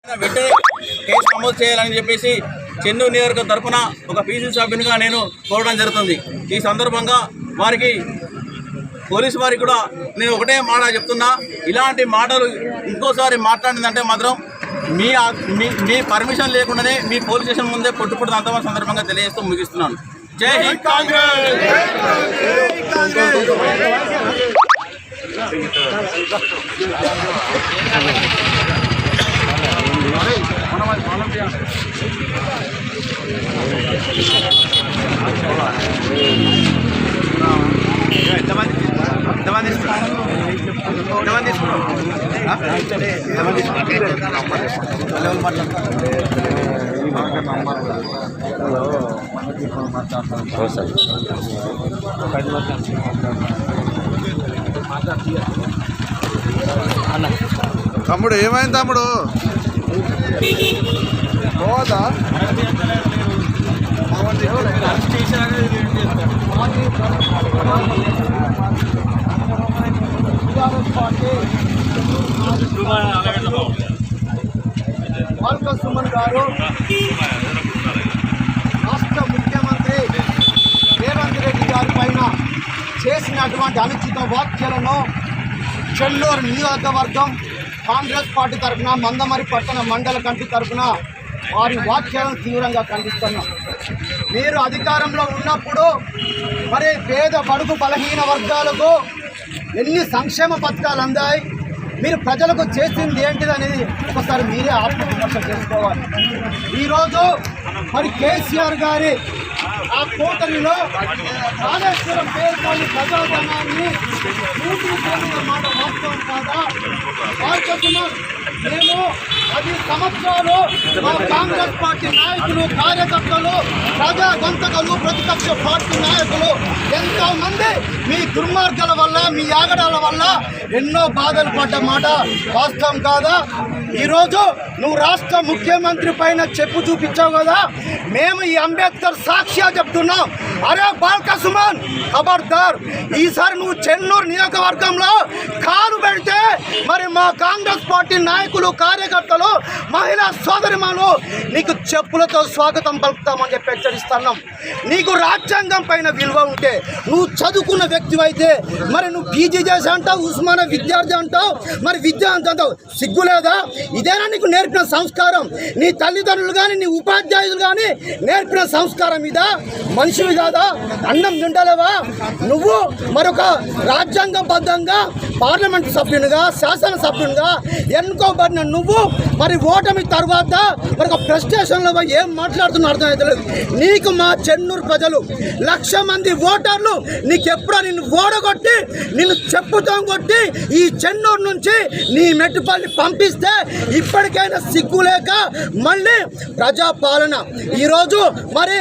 వెంటనే కేసు నమోదు చేయాలని చెప్పేసి చెన్నూరు నియోజకవర్గం తరఫున ఒక పీసీ సభ్యునిగా నేను కోరడం జరుగుతుంది. ఈ సందర్భంగా వారికి పోలీసు వారికి కూడా నేను ఒకటే మాట చెప్తున్నా, ఇలాంటి మాటలు ఇంకోసారి మాట్లాడిందంటే మాత్రం మీ పర్మిషన్ లేకుండానే మీ పోలీస్ స్టేషన్ ముందే పొట్టుపుట్టు అంతమంది సందర్భంగా తెలియజేస్తూ ముగిస్తున్నాను. జై హింద్ కాంగ్రెస్. తమ్ముడు ఏమైంది తమ్ముడు? పోదా బాల్క సుమన్ గారు రాష్ట్ర ముఖ్యమంత్రి రేవంత్ రెడ్డి గారి పైన చేసినటువంటి అనుచిత వ్యాఖ్యలను చెన్నూరు నియోజకవర్గం కాంగ్రెస్ పార్టీ తరఫున మందమరి పట్టణ మండల కమిటీ తరఫున వారి వ్యాఖ్యలను తీవ్రంగా ఖండిస్తున్నాం. మీరు అధికారంలో ఉన్నప్పుడు మరి పేద బడుగు బలహీన వర్గాలకు ఎన్ని సంక్షేమ పథకాలు అందాయి, మీరు ప్రజలకు చేసింది ఏంటిది అనేది ఒకసారి మీరే ఆత్మవిమర్శ చేసుకోవాలి. ఈరోజు మరి కేసీఆర్ గారి ఆ కోటరిలో కాళేశ్వరం పేరుకొని ప్రజాధనాన్ని మాట వాస్తవం కాదా? మేము 10 సంవత్సరాలు మా కాంగ్రెస్ పార్టీ నాయకులు, కార్యకర్తలు, ప్రజాగంతకులు, ప్రతిపక్ష పార్టీ నాయకులు ఎంతోమంది మీ దుర్మార్గాల వల్ల, మీ ఆగడాల వల్ల ఎన్నో బాధలు పడ్డ మాట వాస్తవం కాదా? ఈరోజు నువ్వు రాష్ట్ర ముఖ్యమంత్రి పైన చెప్పు చూపించావు కదా, మేము ఈ అంబేద్కర్ సాక్షిగా చెప్తున్నాం. అరే బాల్క సుమన్, ఖబర్దార్, ఈసారి నువ్వు చెన్నూరు నియోజకవర్గంలో కాలు పెడితే మరి మా కాంగ్రెస్ పార్టీ నాయకులు, కార్యకర్తలు, మహిళా సోదరిమణులు నీకు చెప్పులతో స్వాగతం పలుకుతామని చెప్పి హెచ్చరిస్తున్నాం. నీకు రాజ్యాంగం పైన విలువ ఉంటే, నువ్వు చదువుకున్న వ్యక్తి అయితే, మరి నువ్వు పీజీ చేసి అంటావు, ఉస్మానియా విద్యార్థి అంటావు, మరి విద్య అంటావు, సిగ్గు లేదా? ఇదేనా నీకు నేర్పిన సంస్కారం? నీ తల్లిదండ్రులు కానీ, నీ ఉపాధ్యాయులు కానీ నేర్పిన సంస్కారం ఇదా? మనిషివి కాదా? అన్నం తింటలేవా? నువ్వు మరొక రాజ్యాంగబద్ధంగా పార్లమెంటు సభ్యునిగా, శాసనసభ్యునిగా ఎన్నుకోబడిన నువ్వు మరి ఓటమి తర్వాత మరొక ప్రెస్టేషన్లో ఏం మాట్లాడుతున్నా అర్థమవుతలేదు. నీకు మా చెన్నూరు ప్రజలు 1,00,000 మంది ఓటర్లు నీకెప్పుడో నిన్ను ఓడగొట్టి, నిన్ను చెప్పుతో కొట్టి ఈ చెన్నూరు నుంచి నీ మెట్టుపల్లి పంపిస్తే ఇప్పటికైనా సిగ్గులేక మళ్ళీ ప్రజాపాలన ఈరోజు మరి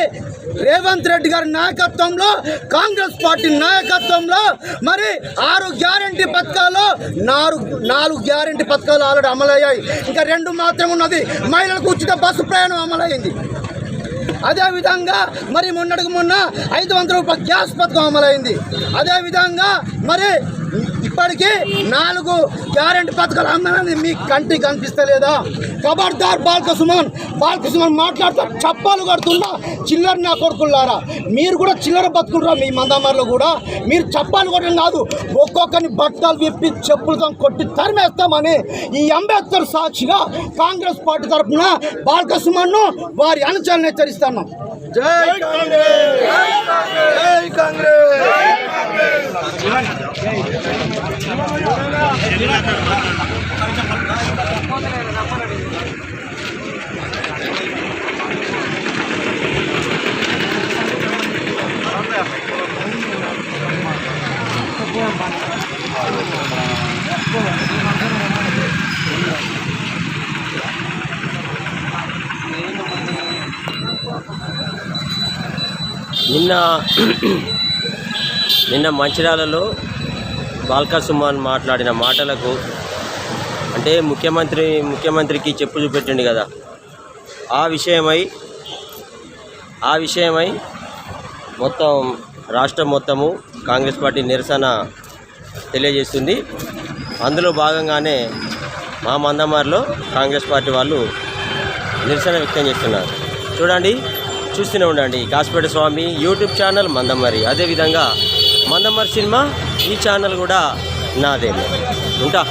రేవంత్ రెడ్డి గారి నాయకత్వంలో, కాంగ్రెస్ పార్టీ నాయకత్వంలో మరి 6 గ్యారంటీ పథకాలు, 4 గ్యారంటీ పథకాలు ఆల్రెడీ అమలయ్యాయి. ఇంకా 2 మాత్రం ఉన్నది. మహిళలకు ఉచిత బస్సు ప్రయాణం అమలైంది. అదేవిధంగా మరి మొన్నటికి మొన్న 500 రూపాయల గ్యాస్ పథకం అమలైంది. అదేవిధంగా మరి ఇప్పటికీ 4 గ్యారెంటీ పథకాలు అమలైంది. మీ కంటికి కనిపిస్తలేదా? ఖబర్దార్ బాల్క సుమన్ మాట్లాడుతూ చప్పాలు కడుతున్నా చిల్లర నా కొడుకులారా, మీరు కూడా చిల్లర బతుకుంటారా? మీ మందమరిలో కూడా మీరు చప్పాలు కొట్టడం కాదు, ఒక్కొక్కరిని బట్టలు విప్పి చెప్పులతో కొట్టి తరిమేస్తామని ఈ అంబేద్కర్ సాక్షిగా కాంగ్రెస్ పార్టీ తరఫున బాల్క సుమన్ను వారి అనుచరులను హెచ్చరిస్తున్నాం. జై కాంగ్రెస్, జై కాంగ్రెస్. నిన్న మంచిర్యాలలో బాల్క సుమన్ మాట్లాడిన మాటలకు అంటే ముఖ్యమంత్రికి చెప్పు చూపెట్టిండు కదా, ఆ విషయమై మొత్తం రాష్ట్రం మొత్తము కాంగ్రెస్ పార్టీ నిరసన తెలియజేస్తుంది. అందులో భాగంగానే మా మందమరిలో కాంగ్రెస్ పార్టీ వాళ్ళు నిరసన వ్యక్తం చేస్తున్నారు. చూడండి, చూస్తూనే ఉండండి. కాసిపేట స్వామి యూట్యూబ్ ఛానల్ మందమరి, అదేవిధంగా మందమరి సినిమా ఈ ఛానల్ కూడా నాదే. ఉంటా.